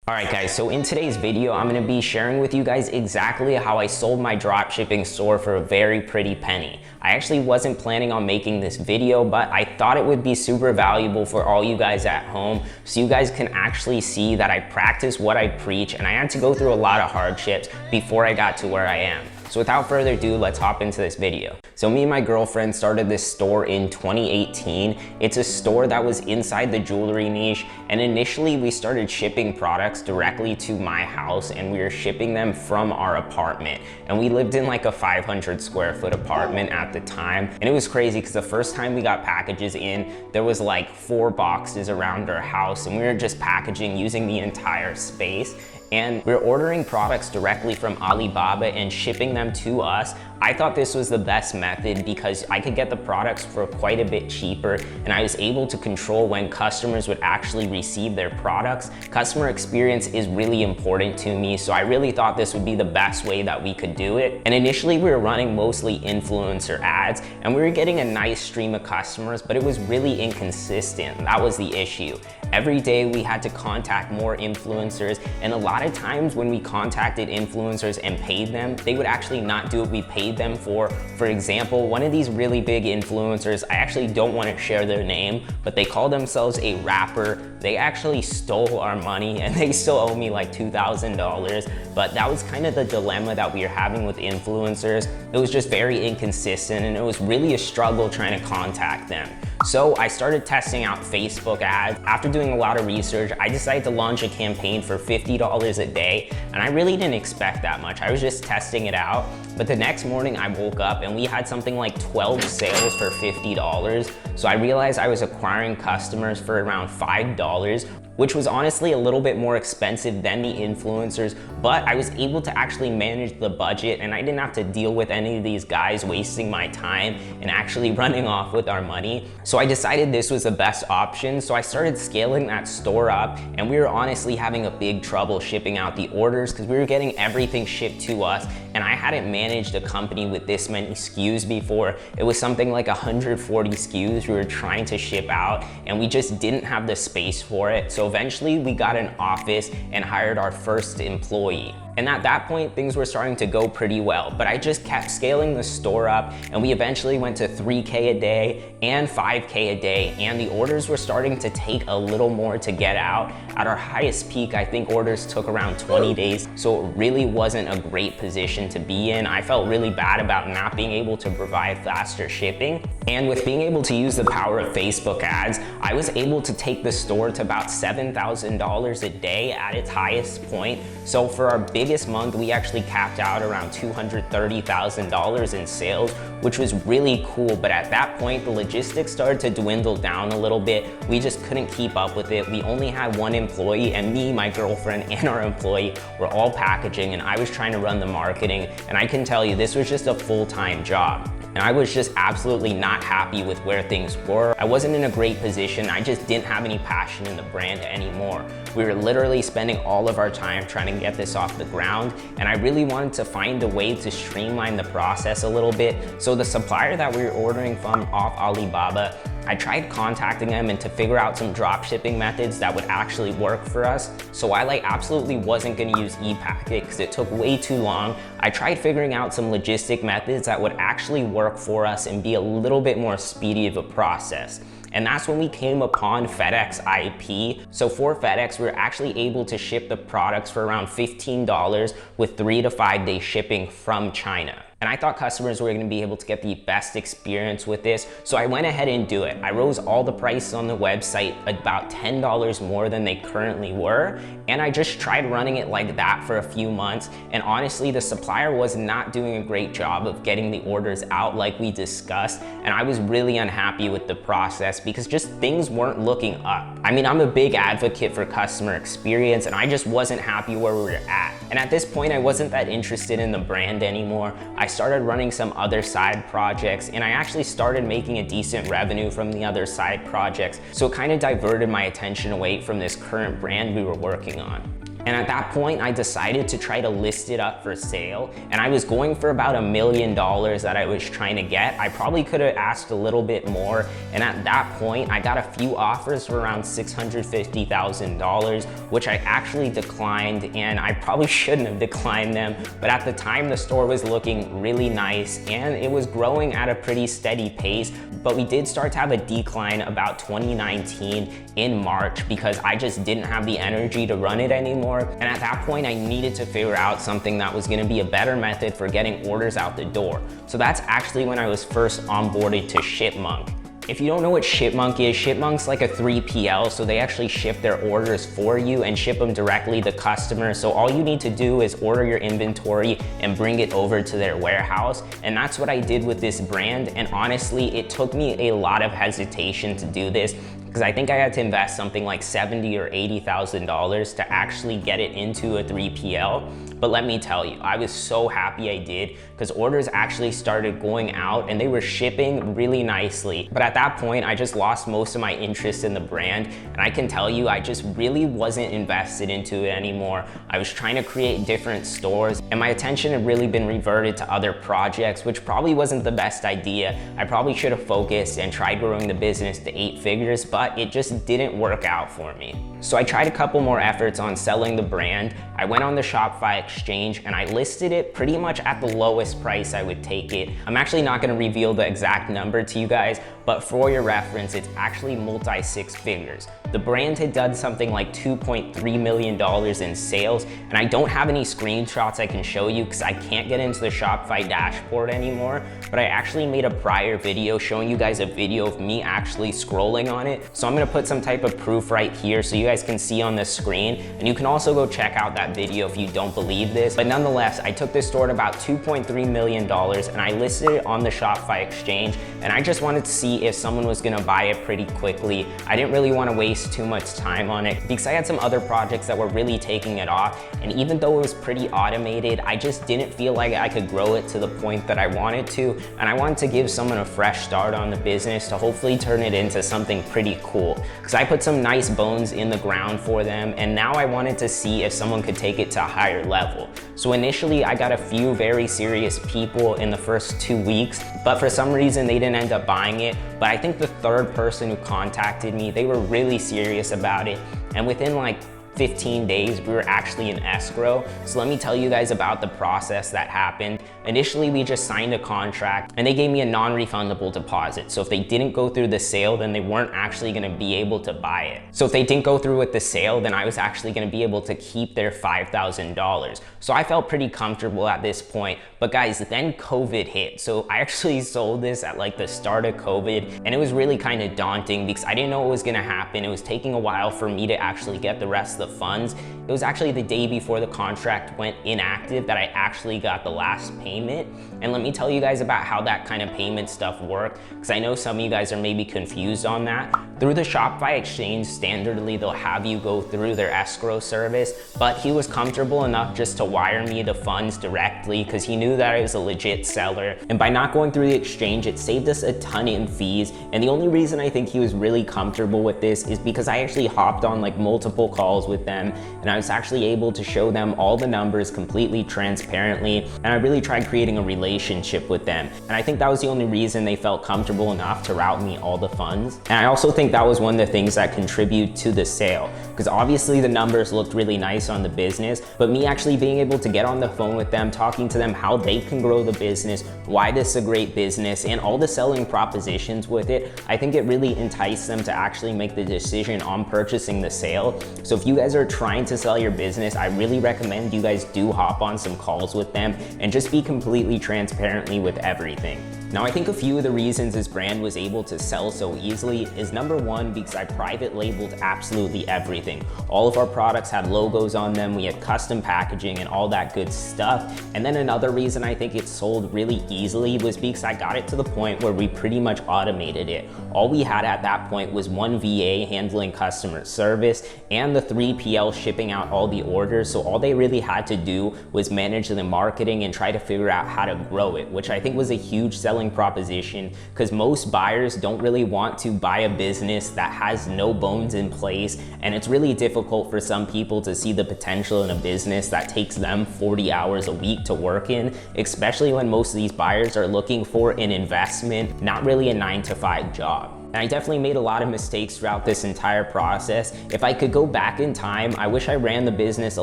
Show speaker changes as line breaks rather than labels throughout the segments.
Alright guys, so in today's video, I'm going to be sharing with you guys exactly how I sold my dropshipping store for a very pretty penny. I actually wasn't planning on making this video, but I thought it would be super valuable for all you guys at home so you guys can actually see that I practice what I preach, and I had to go through a lot of hardships before I got to where I am. So without further ado, let's hop into this video. So me and my girlfriend started this store in 2018. It's a store that was inside the jewelry niche, and initially we started shipping products directly to my house, and we were shipping them from our apartment. And we lived in like a 500 square foot apartment at the time. And it was crazy because the first time we got packages in, there was like 4 boxes around our house, and we were just packaging using the entire space. And we're ordering products directly from Alibaba and shipping them to us. I thought this was the best method because I could get the products for quite a bit cheaper, and I was able to control when customers would actually receive their products. Customer experience is really important to me, so I really thought this would be the best way that we could do it. And initially we were running mostly influencer ads, and we were getting a nice stream of customers, but it was really inconsistent. That was the issue. Every day we had to contact more influencers, and a lot of times when we contacted influencers and paid them, they would actually not do what we paid them for. For example, one of these really big influencers, I actually don't want to share their name, but they call themselves a rapper. They actually stole our money, and they still owe me like $2,000. But that was kind of the dilemma that we were having with influencers. It was just very inconsistent, and it was really a struggle trying to contact them. So I started testing out Facebook ads. After doing a lot of research, I decided to launch a campaign for $50 a day, and I really didn't expect that much. I was just testing it out. But the next morning I woke up and we had something like 12 sales for $50. So I realized I was acquiring customers for around $5, which was honestly a little bit more expensive than the influencers, but I was able to actually manage the budget, and I didn't have to deal with any of these guys wasting my time and actually running off with our money. So I decided this was the best option. So I started scaling that store up, and we were honestly having a big trouble shipping out the orders because we were getting everything shipped to us, and I hadn't managed a company with this many SKUs before. It was something like 140 SKUs we were trying to ship out, and we just didn't have the space for it. So eventually we got an office and hired our first employee. And at that point, things were starting to go pretty well, but I just kept scaling the store up, and we eventually went to 3K a day and 5K a day, and the orders were starting to take a little more to get out. At our highest peak, I think orders took around 20 days, so it really wasn't a great position to be in. I felt really bad about not being able to provide faster shipping. And with being able to use the power of Facebook ads, I was able to take the store to about $7,000 a day at its highest point. So for our biggest month, we actually capped out around $230,000 in sales, which was really cool. But at that point, the logistics started to dwindle down a little bit. We just couldn't keep up with it. We only had one employee, and me, my girlfriend, and our employee were all packaging, and I was trying to run the marketing. And I can tell you, this was just a full-time job. And I was just absolutely not happy with where things were. I wasn't in a great position. I just didn't have any passion in the brand anymore. We were literally spending all of our time trying to get this off the ground, and I really wanted to find a way to streamline the process a little bit. So the supplier that we were ordering from off Alibaba, I tried contacting them and to figure out some drop shipping methods that would actually work for us. So I absolutely wasn't gonna use ePacket because it took way too long. I tried figuring out some logistic methods that would actually work for us and be a little bit more speedy of a process. And that's when we came upon FedEx IP. So for FedEx, we were actually able to ship the products for around $15 with 3 to 5 day shipping from China. And I thought customers were gonna be able to get the best experience with this, so I went ahead and do it. I rose all the prices on the website about $10 more than they currently were, and I just tried running it like that for a few months, and honestly, the supplier was not doing a great job of getting the orders out like we discussed, and I was really unhappy with the process because just things weren't looking up. I mean, I'm a big advocate for customer experience, and I just wasn't happy where we were at. And at this point, I wasn't that interested in the brand anymore. I started running some other side projects, and I actually started making a decent revenue from the other side projects. So it kind of diverted my attention away from this current brand we were working on. And at that point, I decided to try to list it up for sale. And I was going for about $1 million that I was trying to get. I probably could have asked a little bit more. And at that point, I got a few offers for around $650,000, which I actually declined, and I probably shouldn't have declined them. But at the time, the store was looking really nice and it was growing at a pretty steady pace. But we did start to have a decline about 2019 in March because I just didn't have the energy to run it anymore. And at that point, I needed to figure out something that was gonna be a better method for getting orders out the door. So that's actually when I was first onboarded to Shipmunk. If you don't know what Shipmunk is, Shipmunk's like a 3PL, so they actually ship their orders for you and ship them directly to customers. So all you need to do is order your inventory and bring it over to their warehouse. And that's what I did with this brand. And honestly, it took me a lot of hesitation to do this, because I think I had to invest something like $70,000 or $80,000 to actually get it into a 3PL. But let me tell you, I was so happy I did, because orders actually started going out and they were shipping really nicely. But at that point, I just lost most of my interest in the brand. And I can tell you, I just really wasn't invested into it anymore. I was trying to create different stores and my attention had really been reverted to other projects, which probably wasn't the best idea. I probably should have focused and tried growing the business to 8 figures, but it just didn't work out for me. So I tried a couple more efforts on selling the brand. I went on the Shopify exchange and I listed it pretty much at the lowest price I would take it. I'm actually not gonna reveal the exact number to you guys, but for your reference, it's actually multi 6 figures. The brand had done something like $2.3 million in sales, and I don't have any screenshots I can show you because I can't get into the Shopify dashboard anymore, but I actually made a prior video showing you guys a video of me actually scrolling on it. So I'm gonna put some type of proof right here so you guys can see on the screen, and you can also go check out that video if you don't believe this. But nonetheless, I took this store at about $2.3 million and I listed it on the Shopify exchange, and I just wanted to see if someone was gonna buy it pretty quickly. I didn't really wanna waste too much time on it because I had some other projects that were really taking it off, and even though it was pretty automated, I just didn't feel like I could grow it to the point that I wanted to, and I wanted to give someone a fresh start on the business to hopefully turn it into something pretty cool, because I put some nice bones in the ground for them, and now I wanted to see if someone could take it to a higher level. So initially I got a few very serious people in the first 2 weeks, but for some reason they didn't end up buying it. But I think the third person who contacted me, they were really serious about it, and within like 15 days, we were actually in escrow. So let me tell you guys about the process that happened. Initially, we just signed a contract and they gave me a non-refundable deposit. So if they didn't go through the sale, then they weren't actually gonna be able to buy it. So if they didn't go through with the sale, then I was actually gonna be able to keep their $5,000. So I felt pretty comfortable at this point. But guys, then COVID hit. So I actually sold this at like the start of COVID, and it was really kind of daunting because I didn't know what was gonna happen. It was taking a while for me to actually get the rest of the funds. It was actually the day before the contract went inactive that I actually got the last payment. And let me tell you guys about how that kind of payment stuff worked, because I know some of you guys are maybe confused on that. Through the Shopify exchange, standardly, they'll have you go through their escrow service, but he was comfortable enough just to wire me the funds directly because he knew that I was a legit seller. And by not going through the exchange, it saved us a ton in fees. And the only reason I think he was really comfortable with this is because I actually hopped on like multiple calls with them, and I was actually able to show them all the numbers completely transparently, and I really tried creating a relationship with them. And I think that was the only reason they felt comfortable enough to route me all the funds. And I also think that was one of the things that contribute to the sale, because obviously the numbers looked really nice on the business, but me actually being able to get on the phone with them, talking to them how they can grow the business, why this is a great business, and all the selling propositions with it, I think it really enticed them to actually make the decision on purchasing the sale. So if you guys are trying to sell your business, I really recommend you guys do hop on some calls with them and just be completely transparently with everything. Now, I think a few of the reasons this brand was able to sell so easily is number one, because I private labeled absolutely everything. All of our products had logos on them, we had custom packaging and all that good stuff. And then another reason I think it sold really easily was because I got it to the point where we pretty much automated it. All we had at that point was one VA handling customer service and the 3PL shipping out all the orders. So all they really had to do was manage the marketing and try to figure out how to grow it, which I think was a huge selling selling proposition, because most buyers don't really want to buy a business that has no bones in place, and it's really difficult for some people to see the potential in a business that takes them 40 hours a week to work in, especially when most of these buyers are looking for an investment, not really a 9-to-5 job. And I definitely made a lot of mistakes throughout this entire process. If I could go back in time, I wish I ran the business a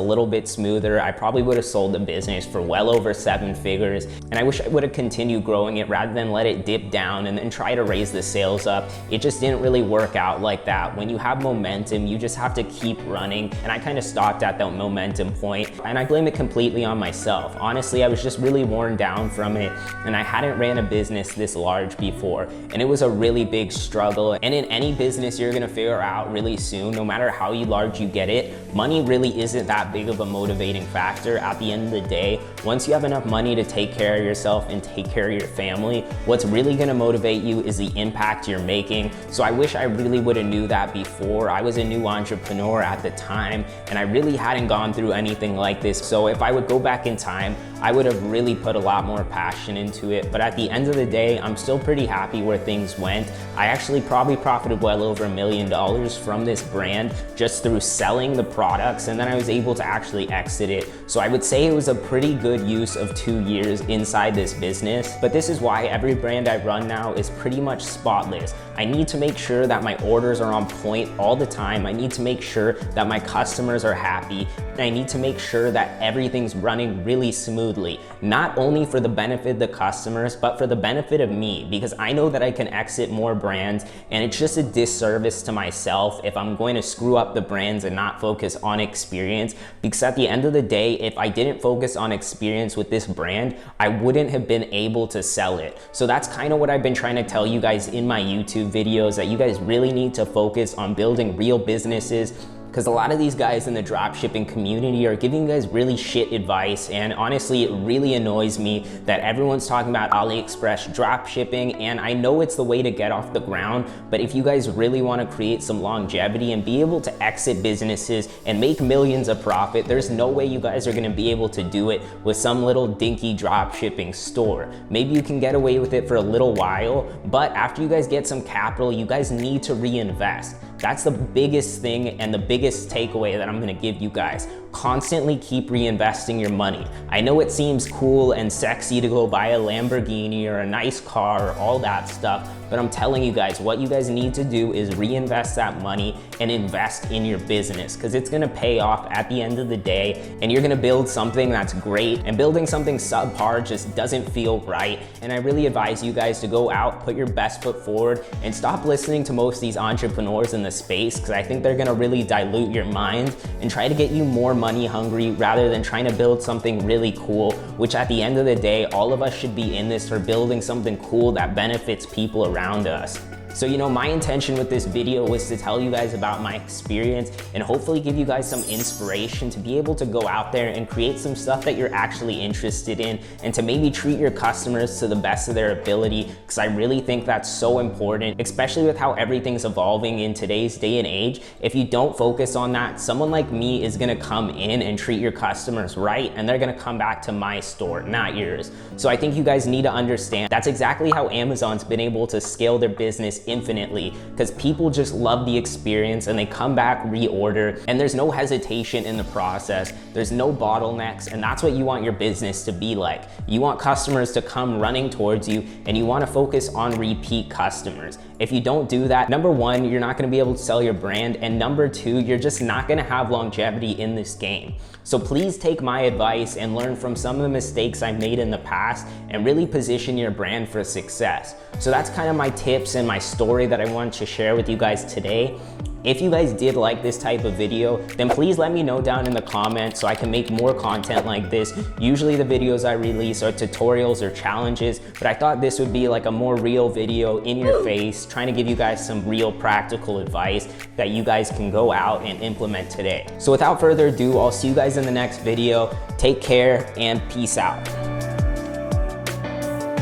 little bit smoother. I probably would have sold the business for well over 7 figures. And I wish I would have continued growing it rather than let it dip down and then try to raise the sales up. It just didn't really work out like that. When you have momentum, you just have to keep running. And I kind of stopped at that momentum point, and I blame it completely on myself. Honestly, I was just really worn down from it, and I hadn't ran a business this large before. And it was a really big struggle. And in any business, you're gonna figure out really soon, no matter how large you get it, money really isn't that big of a motivating factor at the end of the day. Once you have enough money to take care of yourself and take care of your family, what's really gonna motivate you is the impact you're making. So I wish I really would have knew that before. I was a new entrepreneur at the time, and I really hadn't gone through anything like this. So if I would go back in time, I would have really put a lot more passion into it. But at the end of the day, I'm still pretty happy where things went. I actually probably profited well over $1 million from this brand just through selling the products, and then I was able to actually exit it. So I would say it was a pretty good use of 2 years inside this business. But this is why every brand I run now is pretty much spotless. I need to make sure that my orders are on point all the time. I need to make sure that my customers are happy. And I need to make sure that everything's running really smoothly, not only for the benefit of the customers, but for the benefit of me, because I know that I can exit more brands, and it's just a disservice to myself if I'm going to screw up the brands and not focus on experience. Because at the end of the day, if I didn't focus on experience with this brand, I wouldn't have been able to sell it. So that's kind of what I've been trying to tell you guys in my YouTube videos, that you guys really need to focus on building real businesses, because a lot of these guys in the dropshipping community are giving you guys really shit advice. And honestly, it really annoys me that everyone's talking about AliExpress dropshipping, and I know it's the way to get off the ground, but if you guys really want to create some longevity and be able to exit businesses and make millions of profit, there's no way you guys are going to be able to do it with some little dinky dropshipping store. Maybe you can get away with it for a little while, but after you guys get some capital, you guys need to reinvest. That's the biggest thing and the biggest takeaway that I'm gonna give you guys. Constantly keep reinvesting your money. I know it seems cool and sexy to go buy a Lamborghini or a nice car or all that stuff, but I'm telling you guys, what you guys need to do is reinvest that money and invest in your business, because it's gonna pay off at the end of the day, and you're gonna build something that's great. And building something subpar just doesn't feel right. And I really advise you guys to go out, put your best foot forward, and stop listening to most of these entrepreneurs in the space, because I think they're gonna really dilute your mind and try to get you more money hungry rather than trying to build something really cool, which at the end of the day, all of us should be in this for building something cool that benefits people around us. So, you know, my intention with this video was to tell you guys about my experience and hopefully give you guys some inspiration to be able to go out there and create some stuff that you're actually interested in, and to maybe treat your customers to the best of their ability, because I really think that's so important, especially with how everything's evolving in today's day and age. If you don't focus on that, someone like me is gonna come in and treat your customers right, and they're gonna come back to my store, not yours. So I think you guys need to understand that's exactly how Amazon's been able to scale their business infinitely, because people just love the experience and they come back, reorder, and there's no hesitation in the process. There's no bottlenecks, and that's what you want your business to be like. You want customers to come running towards you, and you want to focus on repeat customers. If you don't do that, number one, you're not going to be able to sell your brand, and number two, you're just not going to have longevity in this game. So please take my advice and learn from some of the mistakes I made in the past and really position your brand for success. So that's kind of my tips and my story that I wanted to share with you guys today. If you guys did like this type of video, then please let me know down in the comments so I can make more content like this. Usually the videos I release are tutorials or challenges, but I thought this would be like a more real video, in your face, trying to give you guys some real practical advice that you guys can go out and implement today. So without further ado, I'll see you guys in the next video. Take care and peace out.